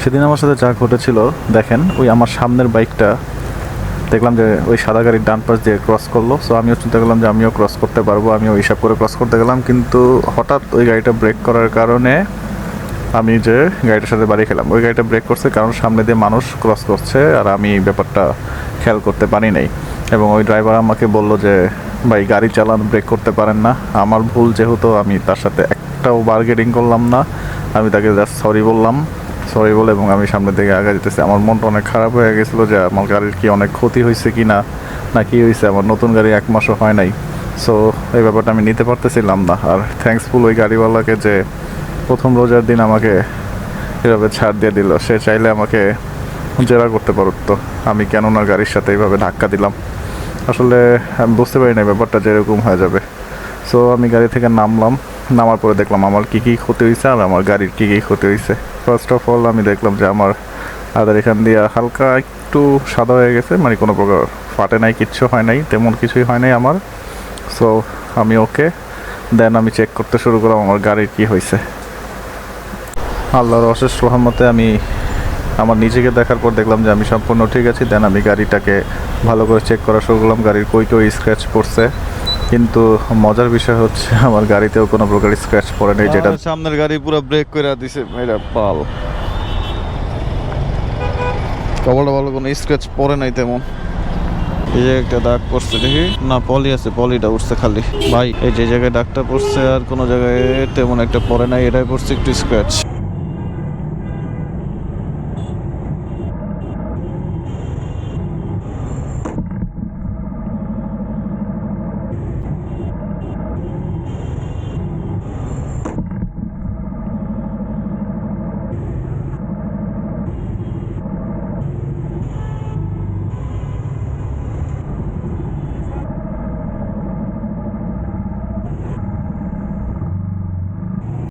সেদিন আমার সাথে যা ঘটেছিল দেখেন, ওই আমার সামনের বাইকটা দেখলাম যে ওই সাদা গাড়ির ডান পাশ দিয়ে ক্রস করলো। সো আমিও চিন্তা করলাম যে আমিও ক্রস করতে পারবো, আমিও হিসাব করে ক্রস করতে গেলাম, কিন্তু হঠাৎ ওই গাড়িটা ব্রেক করার কারণে আমি যে গাড়িটার সাথে বাড়ি খেলাম। ওই গাড়িটা ব্রেক করছে কারণ সামনে দিয়ে মানুষ ক্রস করছে, আর আমি এই ব্যাপারটা খেয়াল করতে পারি নাই। এবং ওই ড্রাইভার আমাকে বলল যে ভাই গাড়ি চালান, ব্রেক করতে পারেন না। আমার ভুল যেহেতু, আমি তার সাথে একটাও বার্গেনিং করলাম না, আমি তাকে জাস্ট সরি বললাম। সরি বলে এবং আমি সামনের দিকে আগে যেতেছি। আমার মনটা অনেক খারাপ হয়ে গেছিলো যে আমার গাড়ির কি অনেক ক্ষতি হয়েছে কি না, না কি হয়েছে। আমার নতুন গাড়ি 1 মাসও হয় নাই। সো এই ব্যাপারটা আমি নিতে পারতেছিলাম না। আর থ্যাঙ্কসফুল ওই গাড়িওয়ালাকে যে প্রথম রোজার দিন আমাকে এভাবে ছাড় দিয়ে দিল। সে চাইলে আমাকে জেরা করতে পারতো আমি কেন না গাড়ির সাথে এইভাবে ধাক্কা দিলাম। আসলে আমি বুঝতে পারি না ব্যাপারটা যে এরকম হয়ে যাবে। সো আমি গাড়ি থেকে নামলাম, নামার পরে দেখলাম আমার কী কী ক্ষতি হয়েছে আর আমার গাড়ির কী কী ক্ষতি হয়েছে। ফার্স্ট অফ অল আমি দেখলাম যে আমার আদার এখান দিয়ে হালকা একটু সাদা হয়ে গেছে, মানে কোনো প্রকার ফাটে নাই, কিচ্ছু হয় নাই, তেমন কিছুই হয় নাই আমার। সো আমি ওকে, দেন আমি চেক করতে শুরু করলাম আমার গাড়ির কী হয়েছে। আল্লাহর অশেষ রহমতে আমি আমার নিজেকে দেখার পর দেখলাম যে আমি সম্পূর্ণ ঠিক আছি। দেন আমি গাড়িটাকে ভালো করে চেক করা শুরু করলাম, গাড়ির কই স্ক্র্যাচ পড়ছে। কিন্তু মজার বিষয় হচ্ছে আমার গাড়িতেও কোনো প্রকার স্ক্র্যাচ পড়ে নেই, যেটা সামনের গাড়ি পুরো ব্রেক করে দিছে। মেরা পাল, কবলটা ভালো, কোনো স্ক্র্যাচ পড়ে নাই তেমন। এই যে একটা দাগ পড়ছে, দেখি না পলি আছে, পলিটা উঠছে খালি। ভাই এই যে জায়গায় দাগটা পড়ছে আর কোনো জায়গায় তেমন একটা পড়ে নাই, এটাই পড়ছে একটু স্ক্র্যাচ।